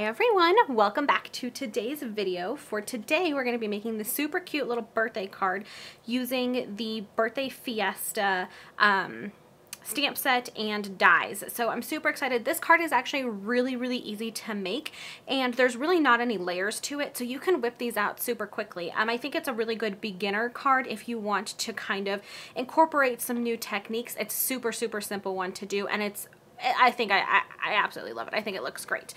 Hi everyone, welcome back to today's video. For today we're going to be making the super cute little birthday card using the birthday Fiesta stamp set and dies. So I'm super excited. This card is actually really easy to make, and there's really not any layers to it, so you can whip these out super quickly. I think it's a really good beginner card if you want to kind of incorporate some new techniques. It's super simple one to do, and I think I absolutely love it. I think it looks great.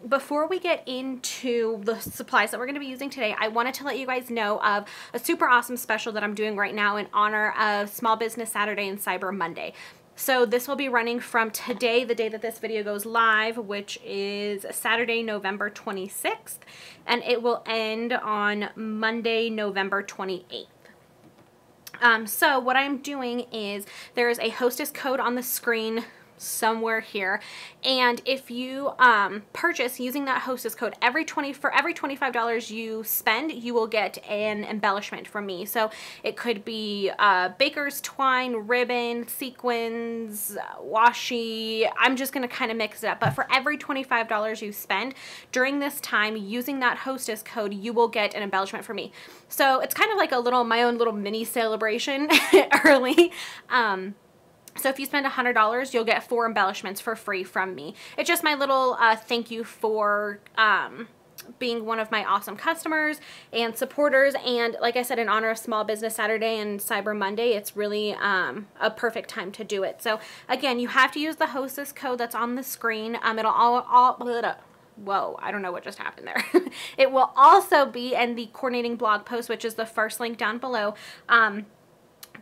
Before we get into the supplies that we're going to be using today, I wanted to let you guys know of a super awesome special that I'm doing right now in honor of Small Business Saturday and Cyber Monday. So this will be running from today, the day that this video goes live, which is Saturday, November 26th, and it will end on Monday, November 28th. So what I'm doing is there is a hostess code on the screen somewhere here, and if you purchase using that hostess code, for every $25 you spend, you will get an embellishment from me. So it could be baker's twine, ribbon, sequins, washi. I'm just gonna kind of mix it up, but for every $25 you spend during this time using that hostess code, you will get an embellishment from me. So it's kind of like my own little mini celebration early. So if you spend $100, you'll get 4 embellishments for free from me. It's just my little thank you for being one of my awesome customers and supporters. And like I said, in honor of Small Business Saturday and Cyber Monday, it's really a perfect time to do it. So again, you have to use the hostess code that's on the screen. It'll whoa, I don't know what just happened there. It will also be in the coordinating blog post, which is the first link down below.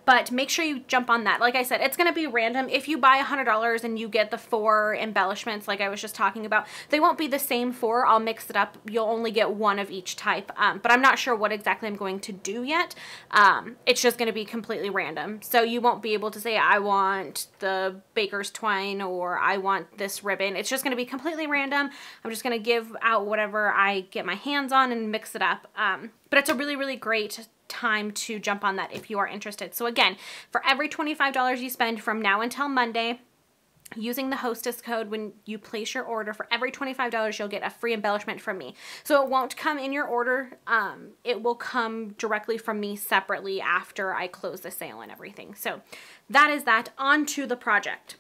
But make sure you jump on that. Like I said, it's going to be random. If you buy $100 and you get the 4 embellishments like I was just talking about, they won't be the same 4. I'll mix it up. You'll only get 1 of each type. But I'm not sure what exactly I'm going to do yet. It's just going to be completely random. So you won't be able to say, I want the baker's twine or I want this ribbon. It's just going to be completely random. I'm just going to give out whatever I get my hands on and mix it up. But it's a really great time to jump on that if you are interested. So again, for every $25 you spend from now until Monday, using the hostess code when you place your order, for every $25 you'll get a free embellishment from me. So it won't come in your order. It will come directly from me separately after I close the sale and everything. So that is that. On to the project.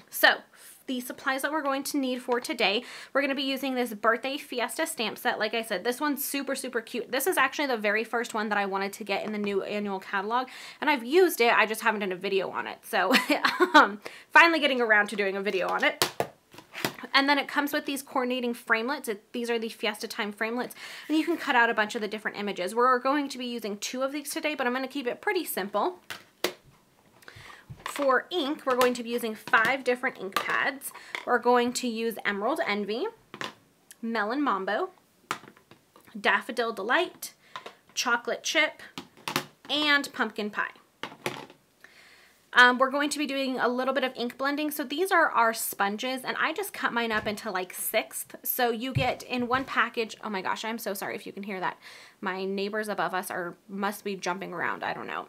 So the supplies that we're going to need for today, we're going to be using this birthday Fiesta stamp set. Like I said, this one's super cute. This is actually the very first one that I wanted to get in the new annual catalog, and I've used it. I just haven't done a video on it. So finally getting around to doing a video on it. And then it comes with these coordinating framelets. These are the Fiesta Time framelets, and you can cut out a bunch of the different images. We're going to be using 2 of these today, but I'm going to keep it pretty simple. For ink, we're going to be using 5 different ink pads. We're going to use Emerald Envy, Melon Mambo, Daffodil Delight, Chocolate Chip, and Pumpkin Pie. We're going to be doing a little bit of ink blending. So these are our sponges, and I just cut mine up into like 1/6. So you get in one package, oh my gosh, I'm so sorry if you can hear that. My neighbors above us must be jumping around, I don't know.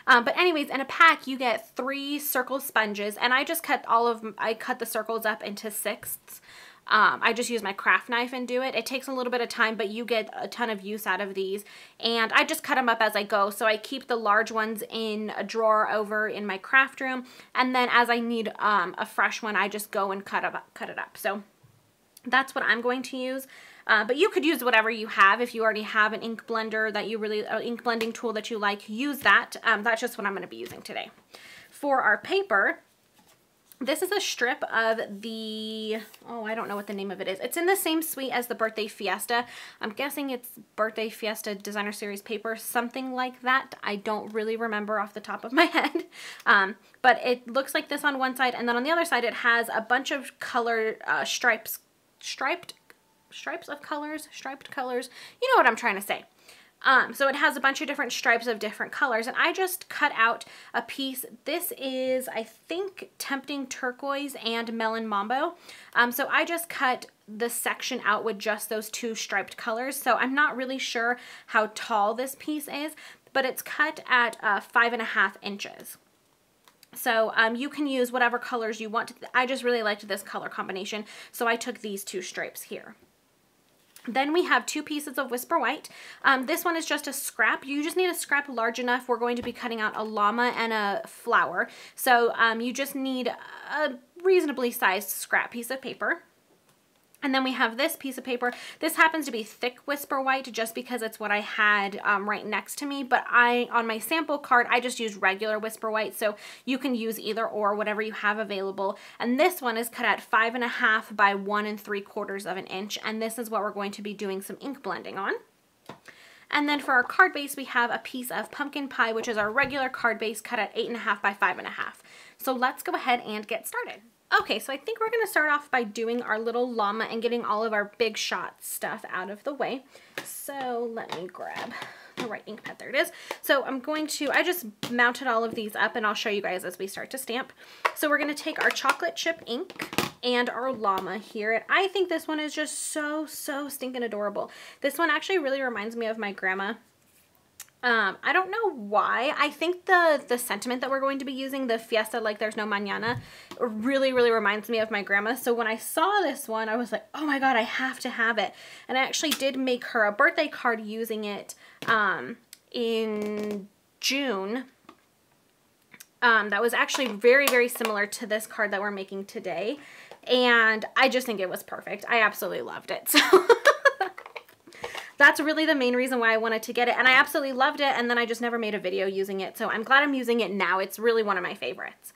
But anyways, in a pack you get 3 circle sponges, and I just cut I cut the circles up into 1/6. I just use my craft knife and do it. It takes a little bit of time, but you get a ton of use out of these. And I just cut them up as I go. So I keep the large ones in a drawer over in my craft room. And then as I need a fresh one, I just go and cut it up. So that's what I'm going to use. But you could use whatever you have. If you already have an ink blender that ink blending tool that you like, use that. That's just what I'm going to be using today. For our paper, this is a strip of the, oh, I don't know what the name of it is. It's in the same suite as the Birthday Fiesta. I'm guessing it's Birthday Fiesta Designer Series paper, something like that. I don't really remember off the top of my head. But it looks like this on one side, and then on the other side it has a bunch of color striped colors. You know what I'm trying to say. So it has a bunch of different stripes of different colors, and I just cut out a piece. This is, I think, Tempting Turquoise and Melon Mambo. So I just cut the section out with just those 2 striped colors. So I'm not really sure how tall this piece is, but it's cut at 5.5 inches. So you can use whatever colors you want. I just really liked this color combination, so I took these 2 stripes here. Then we have 2 pieces of Whisper White. This one is just a scrap. You just need a scrap large enough. We're going to be cutting out a llama and a flower. So you just need a reasonably sized scrap piece of paper. And then we have this piece of paper. This happens to be thick Whisper White just because it's what I had right next to me. But on my sample card, I just used regular Whisper White. So you can use either or, whatever you have available. And this one is cut at 5.5 by 1 3/4 inch. And this is what we're going to be doing some ink blending on. And then for our card base, we have a piece of pumpkin pie, which is our regular card base cut at 8.5 by 5.5. So let's go ahead and get started. Okay, so I think we're going to start off by doing our little llama and getting all of our big shot stuff out of the way. So let me grab the right ink pad. There it is. So I just mounted all of these up and I'll show you guys as we start to stamp. So we're going to take our chocolate chip ink and our llama here. And I think this one is just so stinking adorable. This one actually really reminds me of my grandma. I don't know why. I think the sentiment that we're going to be using, the Fiesta like there's no mañana, really reminds me of my grandma. So when I saw this one, I was like, oh my God, I have to have it. And I actually did make her a birthday card using it in June. That was actually very similar to this card that we're making today. And I just think it was perfect. I absolutely loved it. So that's really the main reason why I wanted to get it. And I absolutely loved it. And then I just never made a video using it. So I'm glad I'm using it now. It's really one of my favorites.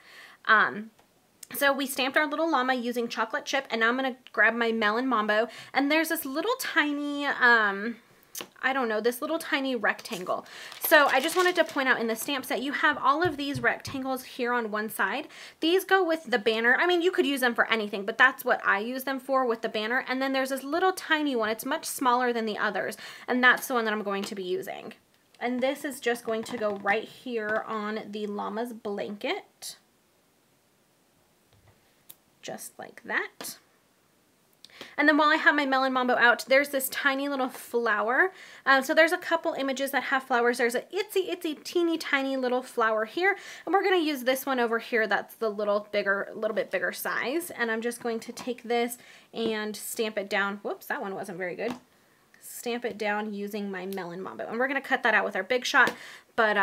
So we stamped our little llama using chocolate chip. And now I'm going to grab my melon mambo. And there's this little tiny, I don't know, this little tiny rectangle. So I just wanted to point out in the stamp set, you have all of these rectangles here on one side. These go with the banner. I mean, you could use them for anything, but that's what I use them for, with the banner. And then there's this little tiny one. It's much smaller than the others. And that's the one that I'm going to be using. And this is just going to go right here on the llama's blanket. Just like that. And then while I have my melon mambo out, there's this tiny little flower. So there's a couple images that have flowers. There's a itsy teeny tiny little flower here. And we're going to use this one over here. That's the little bit bigger size. And I'm just going to take this and stamp it down. Whoops, that one wasn't very good. Stamp it down using my melon mambo. And we're going to cut that out with our big shot. But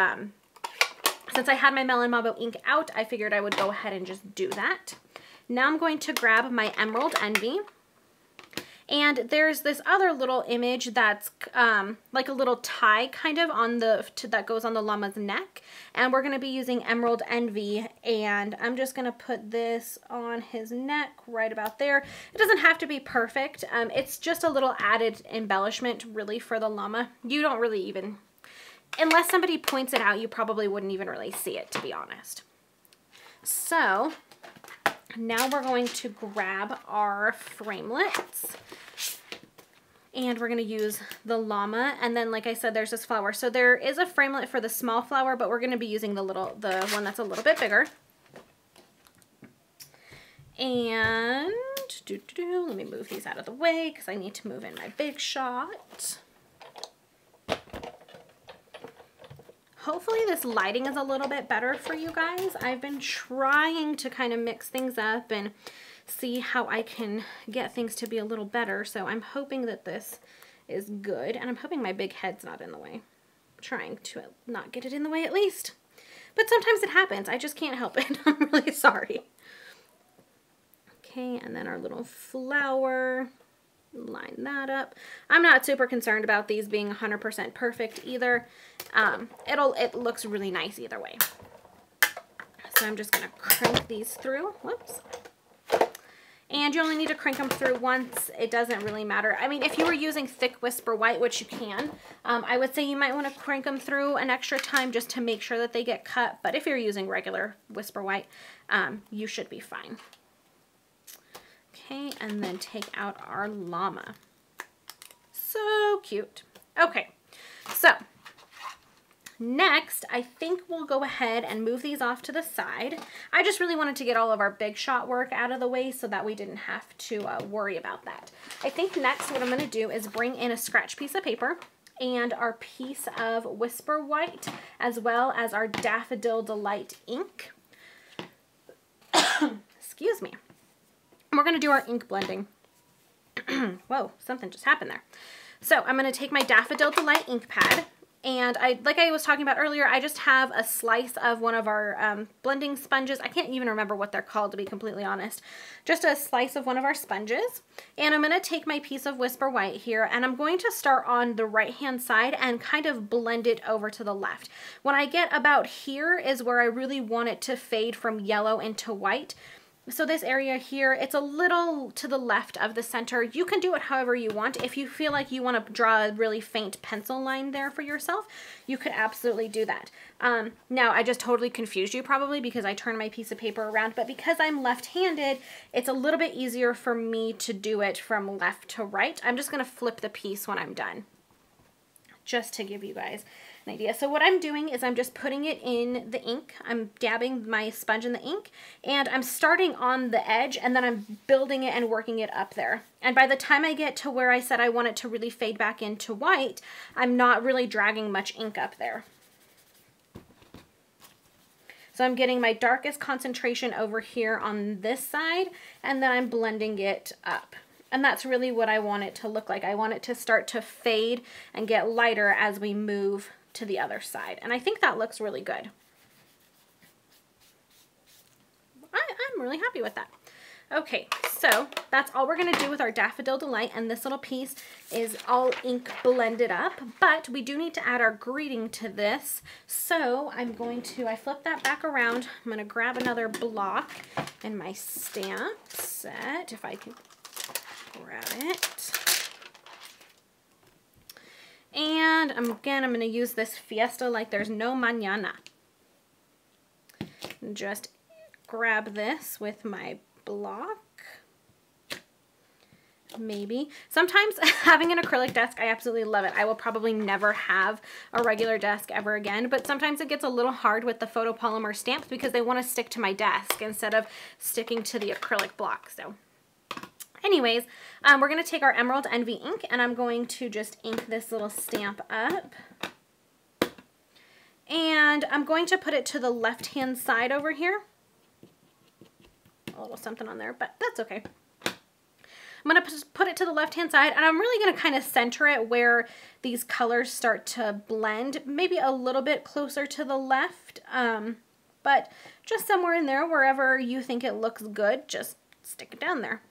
since I had my melon mambo ink out, I figured I would go ahead and just do that. Now I'm going to grab my Emerald Envy. And there's this other little image that's like a little tie kind of on that goes on the llama's neck. And we're going to be using Emerald Envy. And I'm just going to put this on his neck right about there. It doesn't have to be perfect. It's just a little added embellishment really for the llama. You don't really even, unless somebody points it out, you probably wouldn't even really see it, to be honest. So now we're going to grab our framelits and we're going to use the llama. And then, like I said, there's this flower. So there is a framelit for the small flower, but we're going to be using the one that's a little bit bigger. And let me move these out of the way because I need to move in my big shot. Hopefully this lighting is a little bit better for you guys. I've been trying to kind of mix things up and see how I can get things to be a little better. So I'm hoping that this is good. And I'm hoping my big head's not in the way. I'm trying to not get it in the way at least. But sometimes it happens. I just can't help it. I'm really sorry. Okay, and then our little flower. Line that up. I'm not super concerned about these being 100% perfect either. It looks really nice either way. So I'm just going to crank these through. Whoops. And you only need to crank them through once. It doesn't really matter. I mean, if you were using thick Whisper White, which you can, I would say you might want to crank them through an extra time just to make sure that they get cut. But if you're using regular Whisper White, you should be fine. Okay, and then take out our llama. So cute. Okay, so next, I think we'll go ahead and move these off to the side. I just really wanted to get all of our big shot work out of the way so that we didn't have to worry about that. I think next what I'm going to do is bring in a scratch piece of paper and our piece of Whisper White, as well as our Daffodil Delight ink. confuse me. And we're going to do our ink blending. Whoa, something just happened there. So I'm going to take my Daffodil Delight ink pad, and like I was talking about earlier, I just have a slice of one of our blending sponges. I can't even remember what they're called, to be completely honest. Just a slice of one of our sponges. And I'm going to take my piece of Whisper White here, and I'm going to start on the right-hand side and kind of blend it over to the left. When I get about here is where I really want it to fade from yellow into white. So this area here, it's a little to the left of the center. You can do it however you want. If you feel like you want to draw a really faint pencil line there for yourself, you could absolutely do that. Now, I just totally confused you probably because I turned my piece of paper around, but because I'm left-handed, it's a little bit easier for me to do it from left to right. I'm just going to flip the piece when I'm done, just to give you guys an idea. So what I'm doing is I'm just putting it in the ink. I'm dabbing my sponge in the ink, and I'm starting on the edge, and then I'm building it and working it up there. And by the time I get to where I said I want it to really fade back into white, I'm not really dragging much ink up there. So I'm getting my darkest concentration over here on this side, and then I'm blending it up. And that's really what I want it to look like. I want it to start to fade and get lighter as we move to the other side. And I think that looks really good. I'm really happy with that. Okay, so that's all we're gonna do with our Daffodil Delight, and this little piece is all ink blended up, but we do need to add our greeting to this. So I'm going to, I flip that back around. I'm gonna grab another block in my stamp set, if I can grab it. And again, I'm going to use this Fiesta like there's no mañana. Just grab this with my block. Maybe. Sometimes having an acrylic desk, I absolutely love it. I will probably never have a regular desk ever again, but sometimes it gets a little hard with the photopolymer stamps because they want to stick to my desk instead of sticking to the acrylic block. So anyways, we're going to take our Emerald Envy ink, and I'm going to just ink this little stamp up. And I'm going to put it to the left-hand side over here. A little something on there, but that's okay. I'm going to put it to the left-hand side, and I'm really going to kind of center it where these colors start to blend, maybe a little bit closer to the left, but just somewhere in there, wherever you think it looks good, just stick it down there.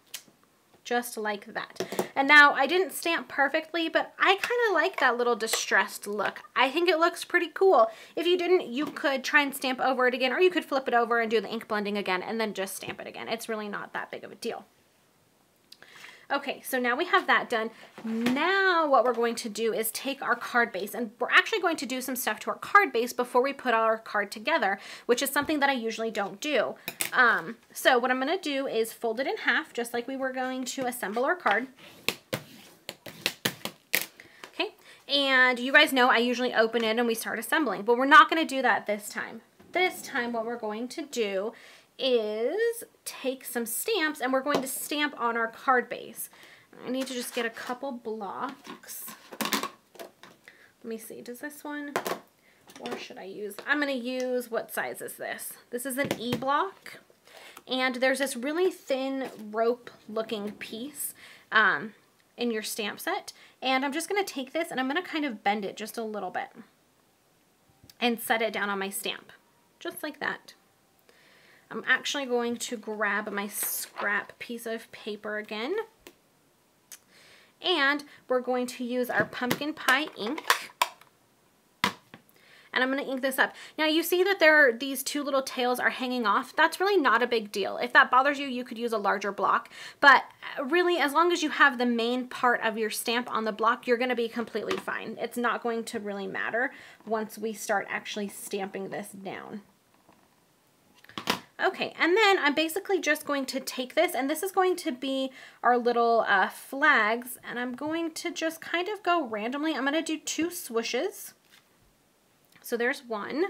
Just like that. And now I didn't stamp perfectly, but I kind of like that little distressed look. I think it looks pretty cool. If you didn't, you could try and stamp over it again, or you could flip it over and do the ink blending again and then just stamp it again. It's really not that big of a deal. Okay, so now we have that done. Now what we're going to do is take our card base, and we're actually going to do some stuff to our card base before we put our card together, which is something that I usually don't do. So what I'm going to do is fold it in half, just like we were going to assemble our card. Okay, and you guys know I usually open it and we start assembling, but we're not going to do that this time. This time what we're going to do is take some stamps, and we're going to stamp on our card base. I need to just get a couple blocks. Let me see, does this one, or should I use, I'm going to use, what size is this? This is an E block, and there's this really thin rope looking piece in your stamp set, and I'm just going to take this and I'm going to kind of bend it just a little bit and set it down on my stamp, just like that. I'm actually going to grab my scrap piece of paper again, and we're going to use our pumpkin pie ink, and I'm going to ink this up. Now you see that these two little tails are hanging off. That's really not a big deal. If that bothers you, you could use a larger block, but really as long as you have the main part of your stamp on the block, you're going to be completely fine. It's not going to really matter once we start actually stamping this down. Okay, and then I'm basically just going to take this, and this is going to be our little flags, and I'm going to just kind of go randomly. I'm going to do 2 swooshes. So there's one,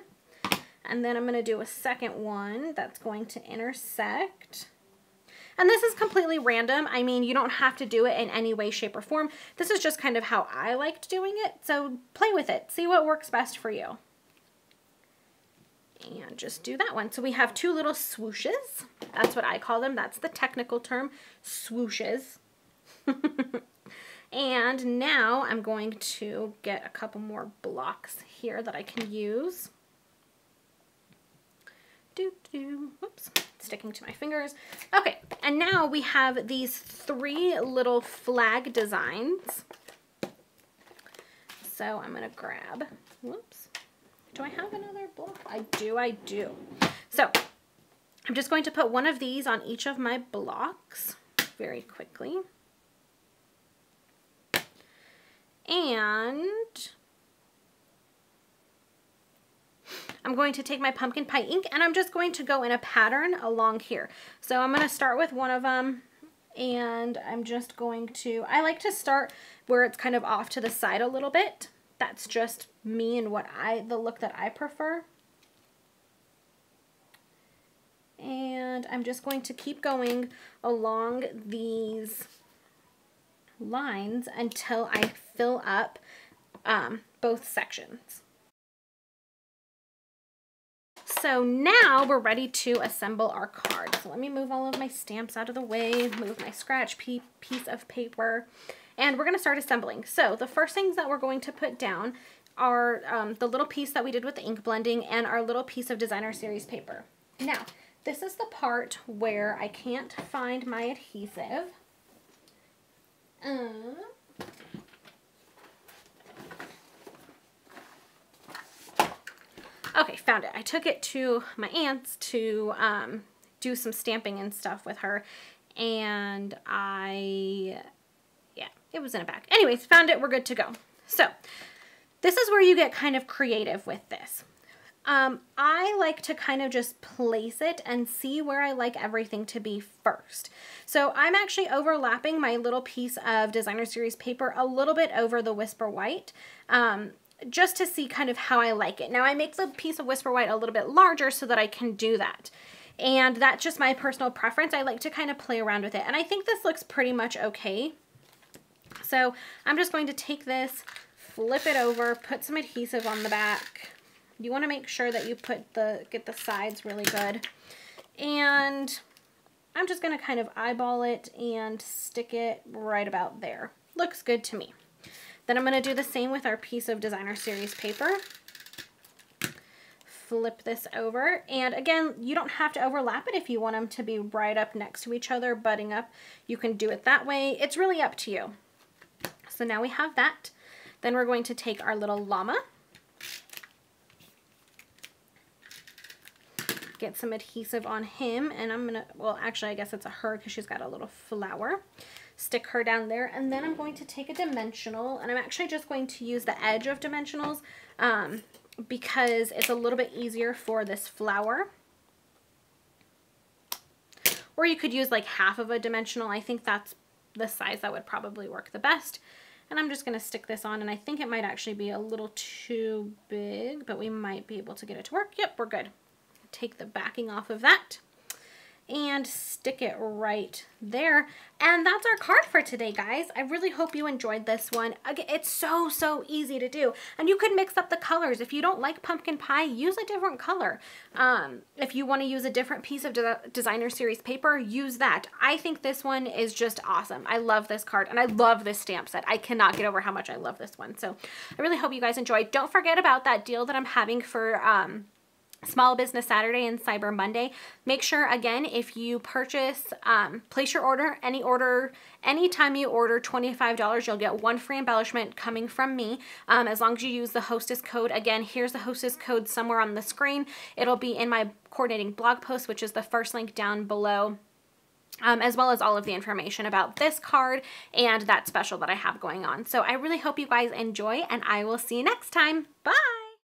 and then I'm going to do a second one that's going to intersect. And this is completely random. I mean, you don't have to do it in any way, shape, or form. This is just kind of how I liked doing it, so play with it. See what works best for you. And just do that one. So we have two little swooshes. That's what I call them. That's the technical term, swooshes. And now I'm going to get a couple more blocks here that I can use. Whoops, sticking to my fingers. Okay, and now we have these three little flag designs. So I'm gonna grab, whoops. Do I have another block? I do. So I'm just going to put one of these on each of my blocks very quickly. And I'm going to take my pumpkin pie ink and I'm just going to go in a pattern along here. So I'm going to start with one of them and I'm just going to, I like to start where it's kind of off to the side a little bit. That's just me and the look that I prefer. And I'm just going to keep going along these lines until I fill up both sections. So now we're ready to assemble our card. So let me move all of my stamps out of the way, move my scratch piece of paper, and we're going to start assembling. So the first things that we're going to put down are the little piece that we did with the ink blending and our little piece of designer series paper. Now, this is the part where I can't find my adhesive. Okay, found it. I took it to my aunt's to do some stamping and stuff with her, and yeah, it was in a bag. Anyways, found it. We're good to go. So this is where you get kind of creative with this. I like to kind of just place it and see where I like everything to be first. So I'm actually overlapping my little piece of designer series paper a little bit over the Whisper White, just to see kind of how I like it. Now I make the piece of Whisper White a little bit larger so that I can do that. And that's just my personal preference. I like to kind of play around with it. And I think this looks pretty much okay. So I'm just going to take this, flip it over, put some adhesive on the back. You want to make sure that you get the sides really good. And I'm just going to kind of eyeball it and stick it right about there. Looks good to me. Then I'm going to do the same with our piece of designer series paper. Flip this over. And again, you don't have to overlap it if you want them to be right up next to each other, butting up. You can do it that way. It's really up to you. So now we have that. Then we're going to take our little llama. Get some adhesive on him, and I'm gonna, well, actually I guess it's a her because she's got a little flower. Stick her down there, and then I'm going to take a dimensional, and I'm actually just going to use the edge of dimensionals because it's a little bit easier for this flower. Or you could use like half of a dimensional. I think that's the size that would probably work the best. And I'm just going to stick this on, and I think it might actually be a little too big, but we might be able to get it to work. Yep, we're good. Take the backing off of that and stick it right there. And that's our card for today, guys. I really hope you enjoyed this one. Again, it's so easy to do, and you could mix up the colors. If you don't like pumpkin pie, use a different color. If you want to use a different piece of designer series paper, use that. I think this one is just awesome. I love this card, and I love this stamp set. I cannot get over how much I love this one. So I really hope you guys enjoyed. Don't forget about that deal that I'm having for Small Business Saturday and Cyber Monday. Make sure, again, if you purchase, place your order, anytime you order $25, you'll get one free embellishment coming from me, as long as you use the hostess code. Again, here's the hostess code somewhere on the screen. It'll be in my coordinating blog post, which is the first link down below, as well as all of the information about this card and that special that I have going on. So I really hope you guys enjoy, and I will see you next time. Bye!